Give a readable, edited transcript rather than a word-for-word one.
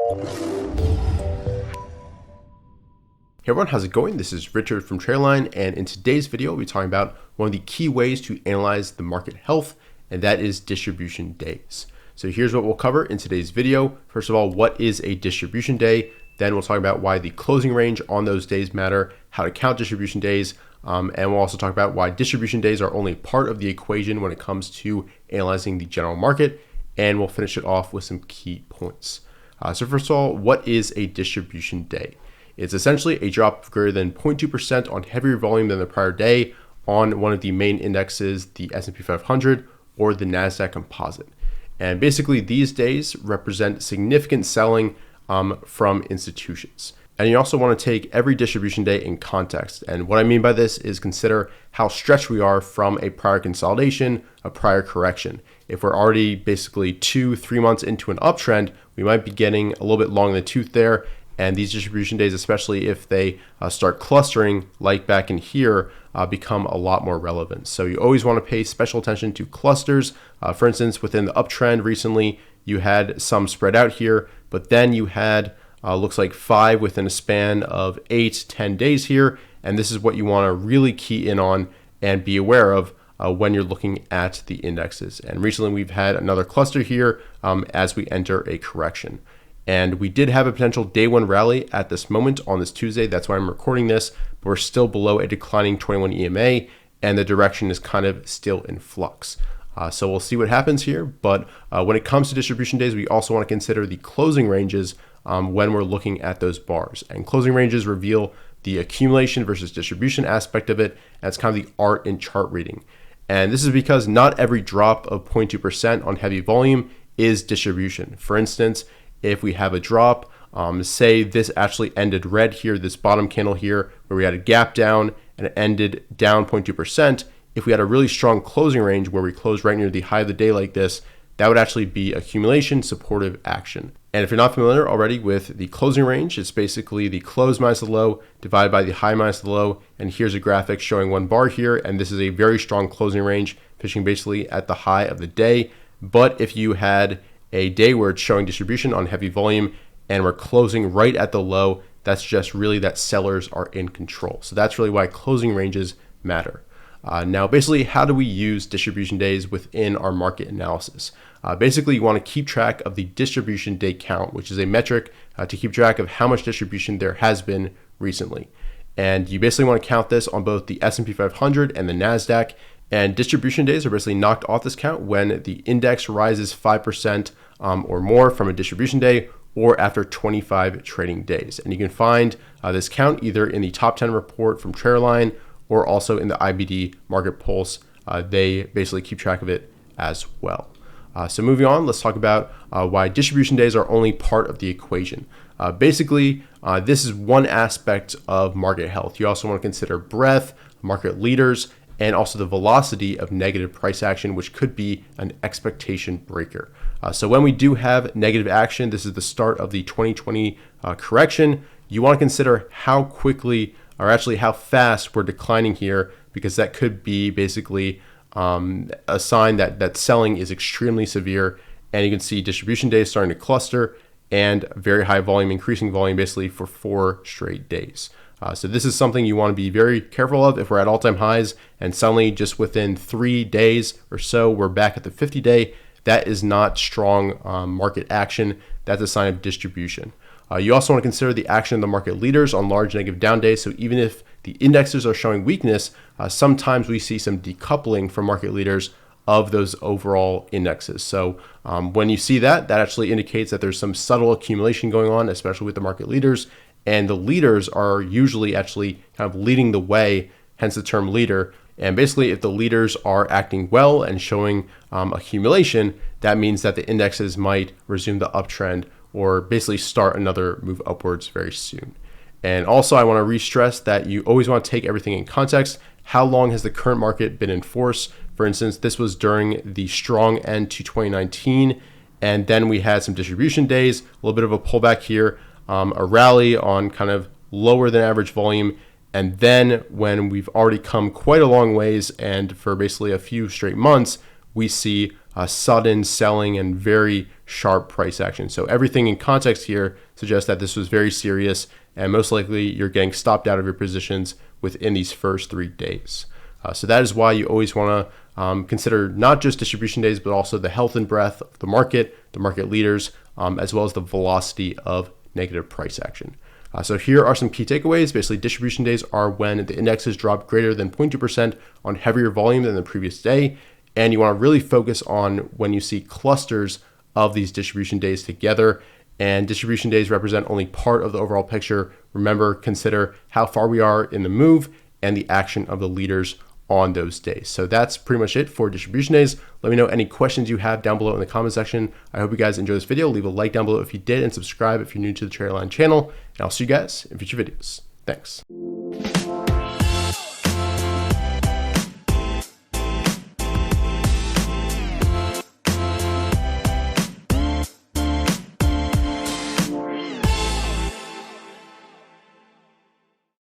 Hey everyone, how's it going? This is Richard from Trailline, and in today's video, we'll be talking about one of the key ways to analyze the market health, and that is distribution days. So here's what we'll cover in today's video. First of all, what is a distribution day? Then we'll talk about why the closing range on those days matter, how to count distribution days, and we'll also talk about why distribution days are only part of the equation when it comes to analyzing the general market, and we'll finish it off with some key points. So first of all, what is a distribution day? It's essentially a drop of greater than 0.2% on heavier volume than the prior day on one of the main indexes, the S&P 500 or the NASDAQ composite. And basically these days represent significant selling from institutions. And you also want to take every distribution day in context. And what I mean by this is consider how stretched we are from a prior consolidation, a prior correction. If we're already basically 2-3 months into an uptrend, we might be getting a little bit long in the tooth there. And these distribution days, especially if they start clustering like back in here, become a lot more relevant. So you always want to pay special attention to clusters. For instance, within the uptrend recently, you had some spread out here, but then you had looks like 5 within a span of 8-10 days here. And this is what you want to really key in on and be aware of when you're looking at the indexes. And recently we've had another cluster here as we enter a correction. And we did have a potential day one rally at this moment on this Tuesday. That's why I'm recording this, but we're still below a declining 21 EMA and the direction is kind of still in flux. So we'll see what happens here. But when it comes to distribution days, we also want to consider the closing ranges when we're looking at those bars. And closing ranges reveal the accumulation versus distribution aspect of it. And it's kind of the art in chart reading. And this is because not every drop of 0.2% on heavy volume is distribution. For instance, if we have a drop, say this actually ended red here, this bottom candle here, where we had a gap down and it ended down 0.2%. If we had a really strong closing range where we closed right near the high of the day like this, that would actually be accumulation, supportive action. And if you're not familiar already with the closing range, it's basically the close minus the low divided by the high minus the low. And here's a graphic showing one bar here. And this is a very strong closing range, fishing basically at the high of the day. But if you had a day where it's showing distribution on heavy volume and we're closing right at the low, that's just really that sellers are in control. So that's really why closing ranges matter. Now, basically, how do we use distribution days within our market analysis? Basically, you want to keep track of the distribution day count, which is a metric to keep track of how much distribution there has been recently. And you basically want to count this on both the S&P 500 and the NASDAQ. And distribution days are basically knocked off this count when the index rises 5% or more from a distribution day or after 25 trading days. And you can find this count either in the top 10 report from Trailline or also in the IBD Market Pulse. They basically keep track of it as well. So moving on, let's talk about why distribution days are only part of the equation. Basically, this is one aspect of market health. You also want to consider breadth, market leaders, and also the velocity of negative price action, which could be an expectation breaker. So when we do have negative action, this is the start of the 2020 correction, you want to consider how quickly or actually how fast we're declining here, because that could be basically a sign that selling is extremely severe. And you can see distribution days starting to cluster and very high volume, increasing volume basically for 4 straight days. So this is something you want to be very careful of. If we're at all-time highs and suddenly just within 3 days or so, we're back at the 50-day, that is not strong market action. That's a sign of distribution. You also want to consider the action of the market leaders on large negative down days. So even if the indexes are showing weakness, sometimes we see some decoupling from market leaders of those overall indexes. So when you see that actually indicates that there's some subtle accumulation going on, especially with the market leaders. And the leaders are usually actually kind of leading the way, hence the term leader. And basically, if the leaders are acting well and showing accumulation, that means that the indexes might resume the uptrend or basically start another move upwards very soon. And also, I want to re-stress that you always want to take everything in context. How long has the current market been in force? For instance, this was during the strong end to 2019, and then we had some distribution days, a little bit of a pullback here, a rally on kind of lower than average volume. And then when we've already come quite a long ways and for basically a few straight months, we see sudden selling and very sharp price action. So everything in context here suggests that this was very serious, and most likely you're getting stopped out of your positions within these first 3 days. So that is why you always want to consider not just distribution days, but also the health and breadth of the market leaders, as well as the velocity of negative price action. So here are some key takeaways. Basically, distribution days are when the indexes drop greater than 0.2% on heavier volume than the previous day. And you want to really focus on when you see clusters of these distribution days together. And distribution days represent only part of the overall picture. Remember, consider how far we are in the move and the action of the leaders on those days. So that's pretty much it for distribution days. Let me know any questions you have down below in the comment section. I hope you guys enjoyed this video. Leave a like down below if you did, and subscribe if you're new to the Traderline channel. And I'll see you guys in future videos. Thanks.